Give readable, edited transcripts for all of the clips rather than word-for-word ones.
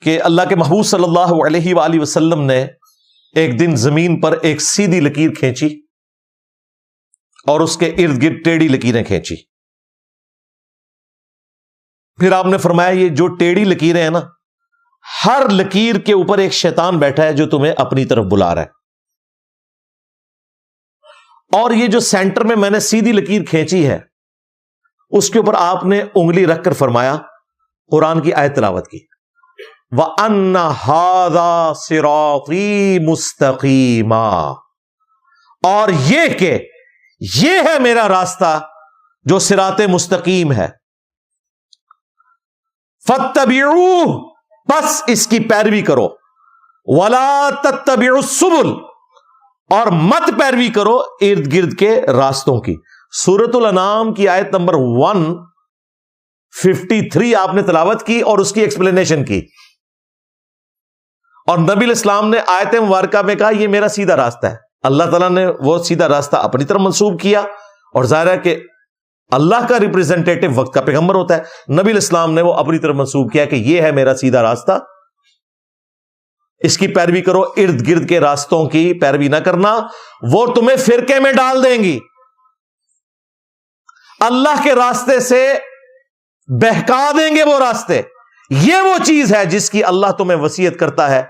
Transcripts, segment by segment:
کہ اللہ کے محبوب صلی اللہ علیہ وآلہ وسلم نے ایک دن زمین پر ایک سیدھی لکیر کھینچی اور اس کے ارد گرد ٹیڑھی لکیریں کھینچی. پھر آپ نے فرمایا یہ جو ٹیڑھی لکیریں ہیں نا، ہر لکیر کے اوپر ایک شیطان بیٹھا ہے جو تمہیں اپنی طرف بلا رہا ہے. اور یہ جو سینٹر میں نے سیدھی لکیر کھینچی ہے اس کے اوپر آپ نے انگلی رکھ کر فرمایا، قرآن کی آیت تلاوت کی، وَأَنَّ هَذَا صِرَاطِي مُسْتَقِيمًا، اور یہ کہ یہ ہے میرا راستہ جو صراط مستقیم ہے، فَاتَّبِعُوهُ، پس اس کی پیروی کرو، وَلَا تَتَّبِعُوا السُّبُلَ، اور مت پیروی کرو ارد گرد کے راستوں کی. سورۃ الانعام کی آیت نمبر 153 آپ نے تلاوت کی اور اس کی ایکسپلینیشن کی، اور نبی الاسلام نے آیت مبارکہ میں کہا یہ میرا سیدھا راستہ ہے. اللہ تعالیٰ نے وہ سیدھا راستہ اپنی طرف منسوب کیا، اور ظاہر ہے کہ اللہ کا ریپریزنٹیٹو وقت کا پیغمبر ہوتا ہے، نبی الاسلام نے وہ اپنی طرف منسوب کیا کہ یہ ہے میرا سیدھا راستہ، اس کی پیروی کرو، ارد گرد کے راستوں کی پیروی نہ کرنا، وہ تمہیں فرقے میں ڈال دیں گی، اللہ کے راستے سے بہکا دیں گے وہ راستے. یہ وہ چیز ہے جس کی اللہ تمہیں وصیت کرتا ہے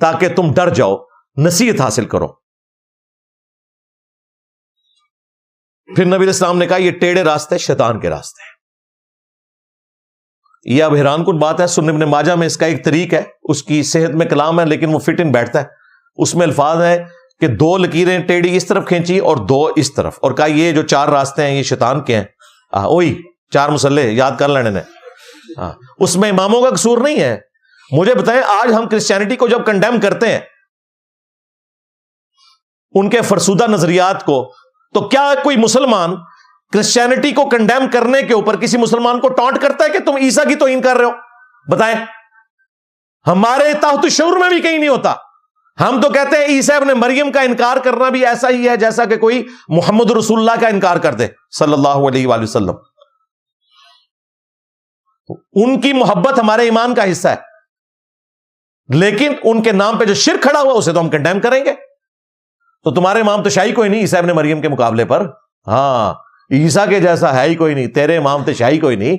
تاکہ تم ڈر جاؤ، نصیحت حاصل کرو. پھر نبی الاسلام نے کہا یہ ٹیڑھے راستے شیطان کے راستے ہیں. یہ اب حیران کن بات ہے، سنن ابن ماجہ میں اس کا ایک طریق ہے، اس کی صحت میں کلام ہے لیکن وہ فٹ ان بیٹھتا ہے. اس میں الفاظ ہیں کہ 2 لکیریں ٹیڑھی اس طرف کھینچی اور 2 اس طرف، اور کہا یہ جو 4 راستے ہیں یہ شیطان کے ہیں. وہی 4 مسلح یاد کر لینے نے. اس میں اماموں کا قصور نہیں ہے. مجھے بتائیں، آج ہم کرسچینٹی کو جب کنڈیم کرتے ہیں، ان کے فرسودہ نظریات کو، تو کیا کوئی مسلمان کرسچینٹی کو کنڈیم کرنے کے اوپر کسی مسلمان کو ٹانٹ کرتا ہے کہ تم عیسیٰ کی توہین کر رہے ہو؟ بتائیں. ہمارے تحت الشعور میں بھی کہیں نہیں ہوتا. ہم تو کہتے ہیں عیسیٰ ابن مریم کا انکار کرنا بھی ایسا ہی ہے جیسا کہ کوئی محمد رسول اللہ کا انکار کر دے صلی اللہ علیہ وآلہ وسلم. ان کی محبت ہمارے ایمان کا حصہ ہے، لیکن ان کے نام پہ جو شرک کھڑا ہوا اسے تو ہم کنڈیم کریں گے. تو تمہارے امام تو شاہی کوئی نہیں عیسیٰ ابن مریم کے مقابلے پر. ہاں، عیسیٰ کے جیسا ہے ہی کوئی نہیں، تیرے امام تو شاہی کوئی نہیں.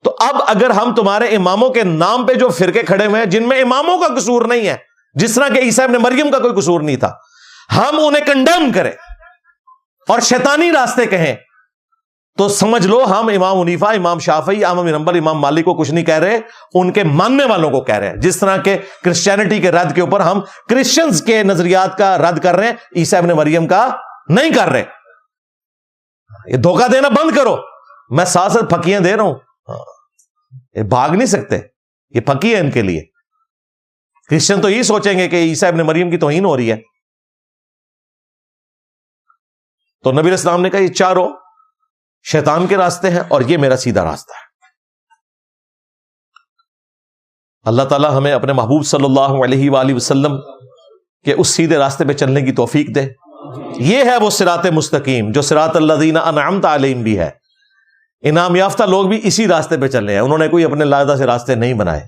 تو اب اگر ہم تمہارے اماموں کے نام پہ جو فرقے کھڑے ہوئے ہیں جن میں اماموں کا قصور نہیں ہے، جس طرح کہ عیسیٰ ابن مریم کا کوئی قصور نہیں تھا، ہم انہیں کنڈیم کریں اور شیطانی راستے کہیں، تو سمجھ لو ہم امام حنیفہ، امام شافعی، احمد بن حنبل، امام مالک کو کچھ نہیں کہہ رہے، ان کے ماننے والوں کو کہہ رہے ہیں. جس طرح کہ کرسچینٹی کے رد کے اوپر ہم کرسچنز کے نظریات کا رد کر رہے ہیں، عیسیٰ ابن مریم کا نہیں کر رہے. یہ دھوکہ دینا بند کرو. میں ساتھ ساتھ پھکیاں دے رہا ہوں، یہ بھاگ نہیں سکتے، یہ پھکی ہے ان کے لیے. کرسچن تو یہ سوچیں گے کہ عیسیٰ ابن مریم کی توہین ہو رہی ہے. تو نبی علیہ السلام نے کہا یہ 4 شیطان کے راستے ہیں اور یہ میرا سیدھا راستہ ہے. اللہ تعالی ہمیں اپنے محبوب صلی اللہ علیہ وآلہ وسلم کے اس سیدھے راستے پہ چلنے کی توفیق دے. یہ ہے وہ صراط مستقیم جو صراط الذین انعمت علیہم بھی ہے. انعام یافتہ لوگ بھی اسی راستے پہ چل رہے ہیں، انہوں نے کوئی اپنے لائدہ سے راستے نہیں بنائے.